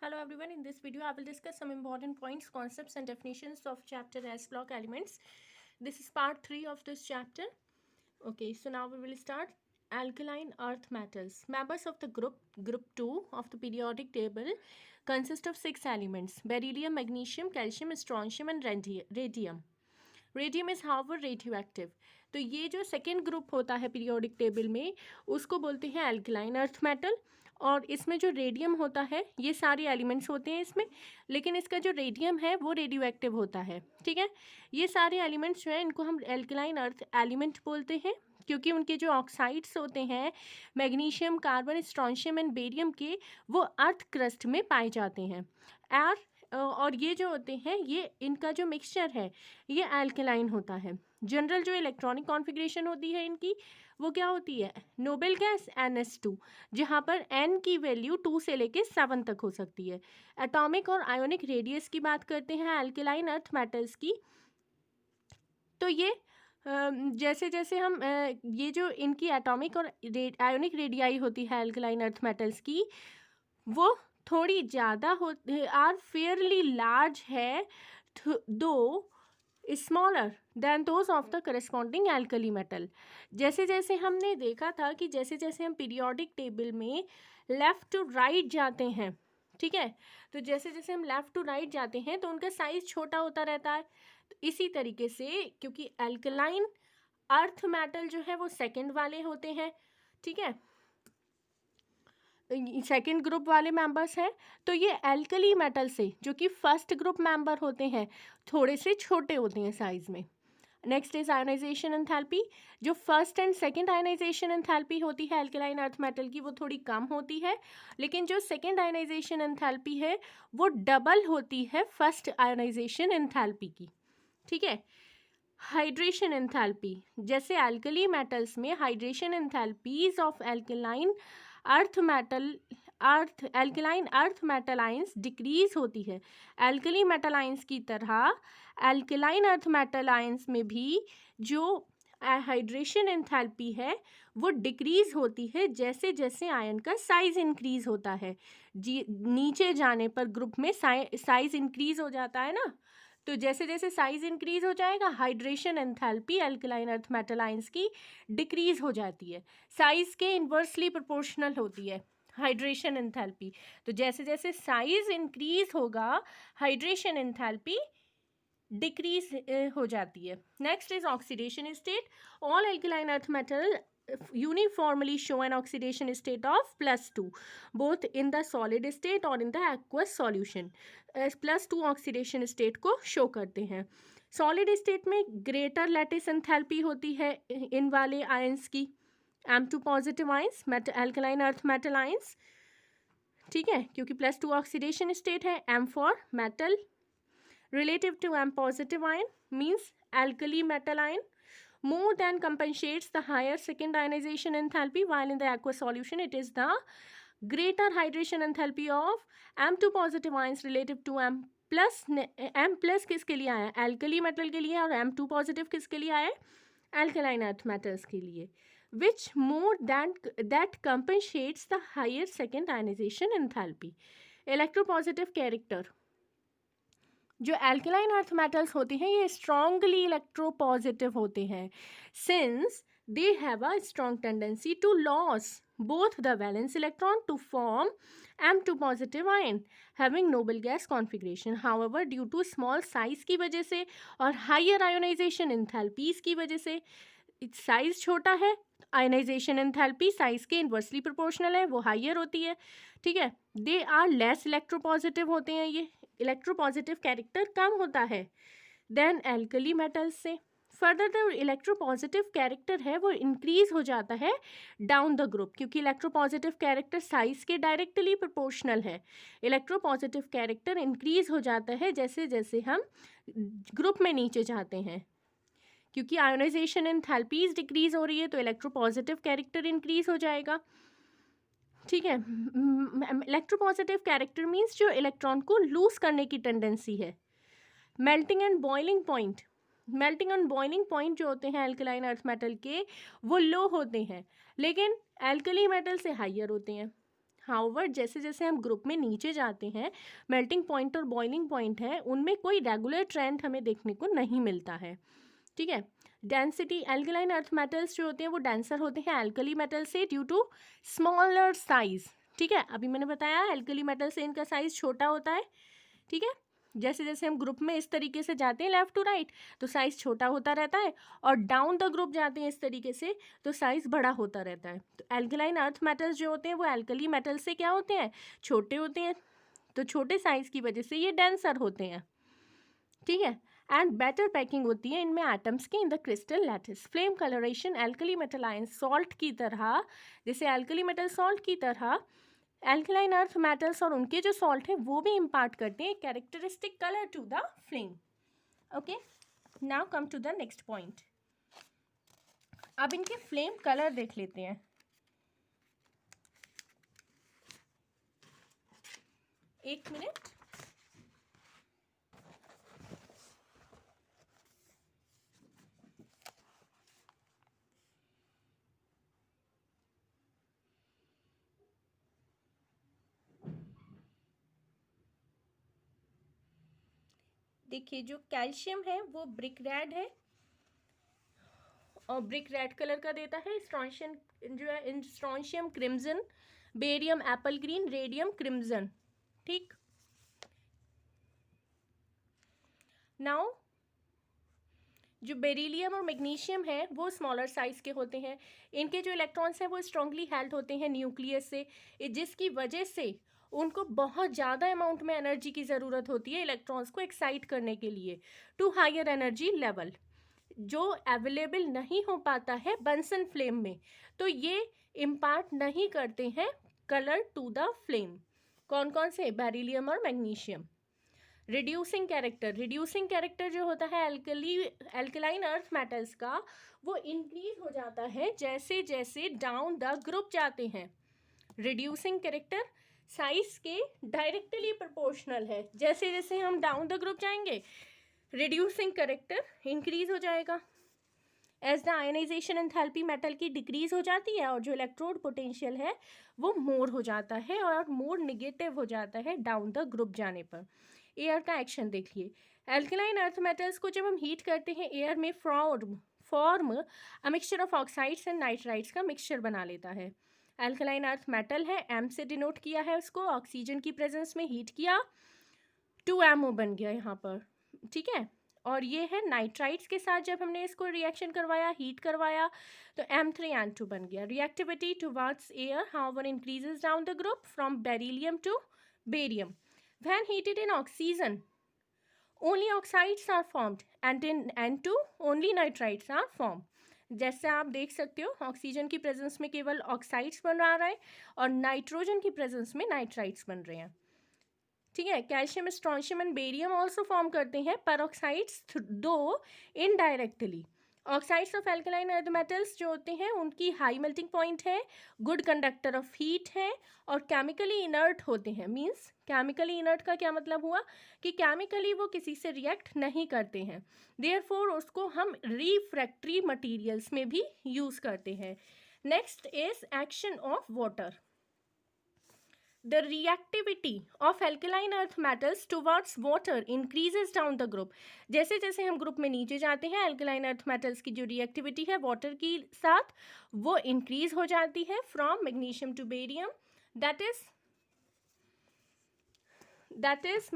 Hello everyone, in this video I will discuss some important points, concepts and definitions of chapter S block elements. This is part 3 of this chapter. Okay, so now we will start. Alkaline earth metals. Members of the group 2 of the periodic table consist of 6 elements: beryllium, magnesium, calcium, strontium and radium. Radium is however radio active. तो ये जो second group होता है periodic table में उसको बोलते हैं alkaline earth metal. और इसमें जो रेडियम होता है ये सारे एलिमेंट्स होते हैं इसमें, लेकिन इसका जो रेडियम है वो रेडियो एक्टिव होता है. ठीक है, ये सारे एलिमेंट्स जो हैं इनको हम एल्कलाइन अर्थ एलिमेंट बोलते हैं क्योंकि उनके जो ऑक्साइड्स होते हैं magnesium, carbon, strontium and barium के वो अर्थ क्रस्ट में पाए जाते हैं. और ये जो होते हैं ये इनका जो मिक्सचर है ये एल्कलाइन होता है. जनरल जो इलेक्ट्रॉनिक कॉन्फ़िगरेशन होती है इनकी वो क्या होती है? नोबेल गैस NH2, जहाँ पर N की वैल्यू 2 से लेके 7 तक हो सकती है. एटॉमिक और आयोनिक रेडियस की बात करते हैं एल्कलाइन अर्थ मेटल्स की, तो ये जैसे जैसे हम ये जो इनकी एटॉमिक और आयोनिक रेडियाई होती है एल्कलाइन अर्थ मेटल्स की वो थोड़ी ज़्यादा होती आर फेयरली लार्ज है दो smaller than those of the corresponding alkali metal. जैसे जैसे हमने देखा था कि जैसे जैसे हम पीरियोडिक टेबल में लेफ़्ट टू राइट जाते हैं, ठीक है, तो जैसे जैसे हम लेफ़्ट टू राइट जाते हैं तो उनका साइज़ छोटा होता रहता है. तो इसी तरीके से क्योंकि एल्कलाइन अर्थ मेटल जो है वो सेकंड वाले होते हैं, ठीक है, सेकेंड ग्रुप वाले मेंबर्स हैं, तो ये एल्कली मेटल से जो कि फर्स्ट ग्रुप मेंबर होते हैं थोड़े से छोटे होते हैं साइज़ में. Next is ionization enthalpy. जो first and second ionization enthalpy होती है एल्कलाइन अर्थ मेटल की वो थोड़ी कम होती है, लेकिन जो सेकंड आयोनाइजेशन एंथैल्पी है वो डबल होती है फर्स्ट आयोनाइजेशन एंथैल्पी की. ठीक है. हाइड्रेशन एंथैल्पी, जैसे एल्कली मेटल्स में hydration enthalpies of alkaline earth metal ions decrease होती है. एल्कली मेटल आयंस की तरह एल्कलाइन अर्थ मेटल आयंस में भी जो हाइड्रेशन एंथैल्पी है वो डिक्रीज होती है जैसे जैसे आयन का साइज इंक्रीज होता है. नीचे जाने पर ग्रुप में साइज इंक्रीज हो जाता है ना, तो जैसे जैसे साइज इंक्रीज हो जाएगा hydration enthalpy alkaline earth metal ions की डिक्रीज हो जाती है. साइज के इन्वर्सली प्रोपोर्शनल होती है हाइड्रेशन एंथैल्पी. तो जैसे जैसे साइज इंक्रीज होगा हाइड्रेशन एंथैल्पी डिक्रीज हो जाती है. Next is oxidation state. All alkaline earth metal uniformly show an oxidation state of +2 both in the solid state और in the aqueous solution. +2 oxidation state को show करते हैं. Solid state में greater lattice enthalpy होती है इन वाले ions की, M2 positive ions alkaline earth metal ions, ठीक है, क्योंकि +2 ऑक्सीडेशन स्टेट है. M for metal relative to M positive ion means alkali metal ion more than compensates the higher second ionization enthalpy, while in the aqueous solution it is the greater hydration enthalpy of M2 positive ions relative to M plus किसके लिए आया? alkali metal के लिए. और M2 positive किसके लिए आया? alkaline earth metals के लिए. which more than that compensates the higher second ionization enthalpy. electropositive character, जो एल्कलाइन अर्थ मेटल्स होते हैं ये स्ट्रांगली इलेक्ट्रोपॉजिटिव होते हैं since they have a strong tendency to lose both the valence electron to form M2 positive ion having noble gas configuration. However due to small size की वजह से और higher ionisation enthalpies की वजह से, size छोटा है आयोनाइजेशन एंथैल्पी साइज के इन्वर्सली प्रोपोर्शनल है वो हायर होती है, ठीक है. दे आर लेस इलेक्ट्रोपॉजिटिव होते हैं, ये इलेक्ट्रोपॉजिटिव कैरेक्टर कम होता है देन एल्कली मेटल्स से. फर्दर जो इलेक्ट्रोपॉजिटिव कैरेक्टर है वो इंक्रीज हो जाता है डाउन द ग्रुप, क्योंकि इलेक्ट्रोपॉजिटिव कैरेक्टर साइज के डायरेक्टली प्रोपोर्शनल है. इलेक्ट्रोपॉजिटिव कैरेक्टर इंक्रीज हो जाता है जैसे जैसे हम ग्रुप में नीचे जाते हैं, क्योंकि आयोनाइजेशन एंथैल्पीज डिक्रीज हो रही है तो इलेक्ट्रोपॉजिटिव कैरेक्टर इंक्रीज हो जाएगा, ठीक है. इलेक्ट्रोपॉजिटिव कैरेक्टर मीन्स जो इलेक्ट्रॉन को लूज करने की टेंडेंसी है. Melting and boiling point, melting and boiling point जो होते हैं एल्कलाइन अर्थ मेटल के वो लो होते हैं, लेकिन एल्कली मेटल से हायर होते हैं. हाउवर जैसे जैसे हम ग्रुप में नीचे जाते हैं, मेल्टिंग पॉइंट और बॉइलिंग पॉइंट है, उनमें कोई रेगुलर ट्रेंड हमें देखने को नहीं मिलता है। ठीक है। डेंसिटी, एल्कलाइन अर्थ मेटल्स जो होते हैं वो डेंसर होते हैं एल्कली मेटल से ड्यू टू स्मॉलर साइज। ठीक है, अभी मैंने बताया एल्कली मेटल से इनका साइज छोटा होता है। ठीक है, जैसे जैसे हम ग्रुप में इस तरीके से जाते हैं लेफ्ट टू राइट तो साइज छोटा होता रहता है, और डाउन द ग्रुप जाते हैं इस तरीके से तो साइज बड़ा होता रहता है। तो एल्कलाइन अर्थ मेटल्स जो होते हैं वो एल्कली मेटल से क्या होते हैं, छोटे होते हैं, तो छोटे साइज की वजह से ये डेंसर होते हैं। ठीक है, एंड बेटर पैकिंग होती है इनमें एटम्स की in the crystal lattice. Flame colouration alkali metal ion salt की तरह, जैसे एल्कली मेटल सॉल्ट की तरह एल्कलाइन अर्थ मेटल्स और उनके जो सॉल्ट है वो भी इम्पार्ट करते हैं characteristic colour to the flame. Okay, now come to the next point. अब इनके फ्लेम कलर देख लेते हैं। एक मिनट। देखिए, जो कैल्शियम है वो ब्रिक रेड है और ब्रिक रेड कलर का देता है। स्ट्रॉन्शियम जो है strontium crimson, barium Apple green, radium crimson. ठीक, नाउ जो बेरिलियम और मैग्नीशियम है वो स्मॉलर साइज के होते हैं। इनके जो इलेक्ट्रॉन्स हैं वो स्ट्रांगली हेल्ड होते हैं न्यूक्लियस से, जिसकी वजह से उनको बहुत ज़्यादा अमाउंट में एनर्जी की ज़रूरत होती है इलेक्ट्रॉन्स को एक्साइट करने के लिए टू हायर एनर्जी लेवल, जो अवेलेबल नहीं हो पाता है बंसन फ्लेम में। तो ये इम्पार्ट नहीं करते हैं कलर टू द फ्लेम। कौन कौन से, बेरिलियम और मैग्नीशियम। रिड्यूसिंग कैरेक्टर जो होता है एल्कलाइन अर्थ मेटल्स का, वो इंक्रीज हो जाता है जैसे जैसे डाउन द ग्रुप जाते हैं। रिड्यूसिंग कैरेक्टर साइज के डायरेक्टली प्रोपोर्शनल है, जैसे जैसे हम डाउन द ग्रुप जाएंगे रिड्यूसिंग कैरेक्टर इंक्रीज हो जाएगा। As the ionization enthalpy metal की डिक्रीज हो जाती है और जो इलेक्ट्रोड पोटेंशियल है वो मोर हो जाता है और मोर निगेटिव हो जाता है डाउन द ग्रुप जाने पर। एयर का एक्शन देखिए, एल्कलाइन अर्थ मेटल्स को जब हम हीट करते हैं एयर में form a mixture of oxides and nitrides का मिक्सचर बना लेता है। एल्कलाइन अर्थ मेटल है, एम से डिनोट किया है उसको, ऑक्सीजन की प्रेजेंस में हीट किया 2MO बन गया यहाँ पर। ठीक है, और ये है नाइट्राइड्स के साथ जब हमने इसको रिएक्शन करवाया, हीट करवाया, तो M3N2 बन गया। Reactivity towards air however increases down the group from beryllium to barium. When heated in oxygen, only oxides are formed and in N2 only nitrides are formed. जैसे आप देख सकते हो ऑक्सीजन की प्रेजेंस में केवल ऑक्साइड्स बन रहा है और नाइट्रोजन की प्रेजेंस में नाइट्राइड्स बन रहे हैं। ठीक है, calcium, strontium and barium also form करते हैं पेरोक्साइड्स दो indirectly. Oxides of alkaline earth metals जो होते हैं उनकी हाई मेल्टिंग पॉइंट है, गुड कंडक्टर ऑफ हीट है और केमिकली इनर्ट होते हैं। मींस केमिकली इनर्ट का क्या मतलब हुआ कि केमिकली वो किसी से रिएक्ट नहीं करते हैं, देयरफॉर उसको हम रिफ्रैक्टरी मटेरियल्स में भी यूज़ करते हैं। Next is action of water. The reactivity of alkaline earth metals towards water increases down the group. जैसे जैसे हम ग्रुप में नीचे जाते हैं एल्कलाइन अर्थ मेटल्स की जो रिएक्टिविटी है वाटर की साथ वो इंक्रीज हो जाती है from magnesium to barium. That is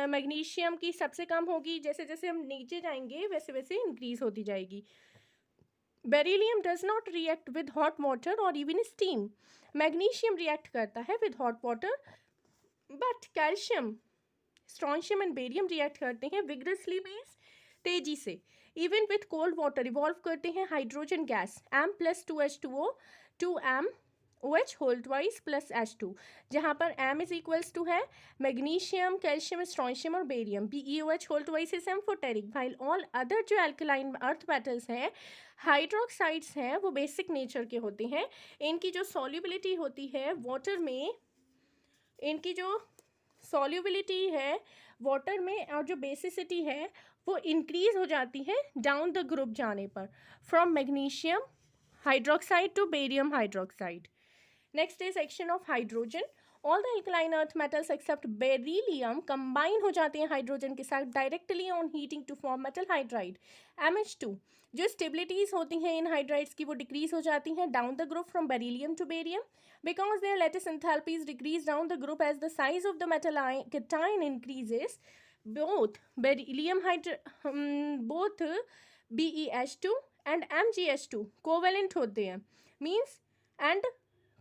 magnesium की सबसे कम होगी, जैसे जैसे हम नीचे जाएंगे वैसे वैसे इंक्रीज होती जाएगी। Beryllium does not react with hot water और इवन स्टीम। मैग्नीशियम रिएक्ट करता है with hot water, but calcium, strontium and barium react करते हैं विग्रसली मीन्स तेजी से। Even with cold water evolve करते हैं hydrogen gas M+2H2O 2MOH whole twice plus H2, जहाँ पर M इज इक्वल्स टू है मैग्नीशियम, कैल्शियम, स्ट्रॉन्शियम और barium. BeOH whole twice is amphoteric, while all other जो alkaline earth metals हैं hydroxides हैं वो बेसिक नेचर के होते हैं। इनकी जो सॉल्युबिलिटी होती है वाटर में, इनकी जो सॉल्युबिलिटी है वाटर में और जो बेसिसिटी है वो इंक्रीज हो जाती है डाउन द ग्रुप जाने पर, from magnesium hydroxide to barium hydroxide. Next is action of hydrogen. All the alkaline earth metals except beryllium combine हो जाते हैं हाइड्रोजन के साथ directly on heating to form metal hydride MH2. जो stabilities होती हैं इन हाइड्राइड्स की वो डिक्रीज हो जाती हैं down the group from beryllium to barium because their lattice enthalpies decrease down the group as the size of the metal cation increases. Both beryllium both BeH2 and MgH2 covalent होते हैं means and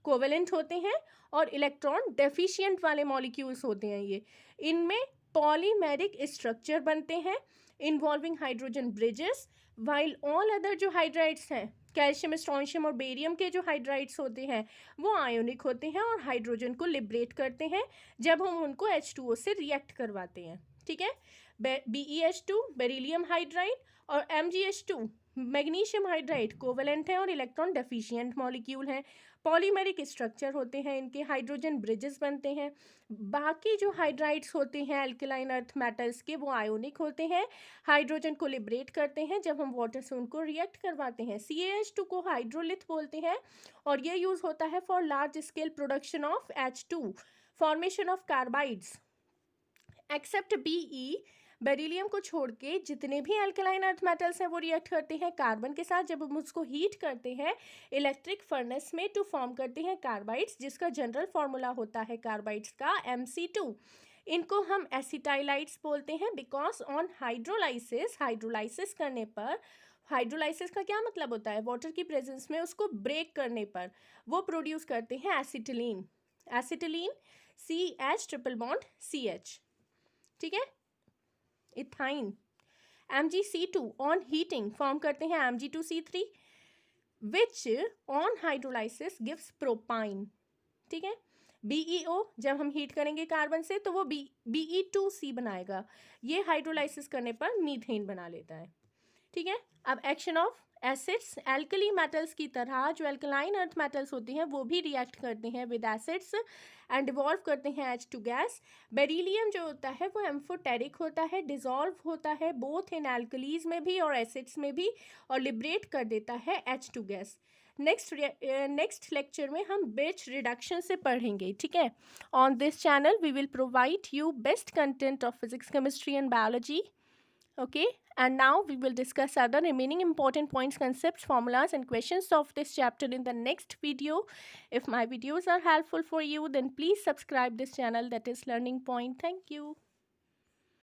covalent होते हैं और electron deficient वाले molecules होते हैं. ये इनमें पॉलीमेरिक स्ट्रक्चर बनते हैं involving hydrogen bridges while all other जो हाइड्राइड्स हैं कैल्शियम स्ट्रोंशियम और बेरियम के जो हाइड्राइड्स होते हैं वो आयोनिक होते हैं और हाइड्रोजन को लिबरेट करते हैं जब हम उनको H2O से रिएक्ट करवाते हैं. ठीक है. BeH2 बेरिलियम हाइड्राइड और MgH2 मैग्नीशियम हाइड्राइड कोवेलेंट है और इलेक्ट्रॉन डेफिशिएंट मॉलिक्यूल हैं. पॉलीमेरिक स्ट्रक्चर होते हैं इनके हाइड्रोजन ब्रिजेस बनते हैं. बाकी जो हाइड्राइड्स होते हैं अल्कलाइन अर्थ मेटल्स के वो आयोनिक होते हैं हाइड्रोजन को लिबरेट करते हैं जब हम वाटर से उनको रिएक्ट करवाते हैं. CaH2 को हाइड्रोलिथ बोलते हैं और ये यूज़ होता है for large scale production of H2 formation of carbides. Except BE beryllium को छोड़ के जितने भी अल्कलाइन अर्थ मेटल्स हैं वो रिएक्ट करते हैं कार्बन के साथ जब हम उसको हीट करते हैं इलेक्ट्रिक फर्नेस में टू फॉर्म करते हैं कार्बाइड्स जिसका जनरल फार्मूला होता है कार्बाइड्स का MC2. इनको हम एसिटाइलाइट्स बोलते हैं बिकॉज ऑन हाइड्रोलाइसिस करने पर हाइड्रोलाइसिस का क्या मतलब होता है वाटर की प्रेजेंस में उसको ब्रेक करने पर वो प्रोड्यूस करते हैं acetylene CH triple bond CH. ठीक है. Ethyne MgC2 on heating form करते हैं Mg2C3 which on hydrolysis gives propyne. ठीक है. BeO जब हम हीट करेंगे कार्बन से तो वो BE2C बनाएगा. ये हाइड्रोलाइसिस करने पर मीथेन बना लेता है. ठीक है. अब action of acids alkali metals की तरह जो एल्कलाइन अर्थ मेटल्स होती हैं वो भी रिएक्ट करते हैं विद एसिड्स एंड डिवॉल्व करते हैं H2 गैस. बेरिलियम जो होता है वो एम्फोटेरिक होता है डिजॉल्व होता है बोथ इन एल्कलीज में भी और एसिड्स में भी और लिबरेट कर देता है H2 गैस. नेक्स्ट लेक्चर में हम बैच रिडक्शन से पढ़ेंगे. ठीक है. On this channel we will provide you best content of physics chemistry and biology. Okay, and now we will discuss other remaining important points, concepts, formulas and questions of this chapter in the next video. If my videos are helpful for you, then please subscribe this channel, that is Learning Point. Thank you.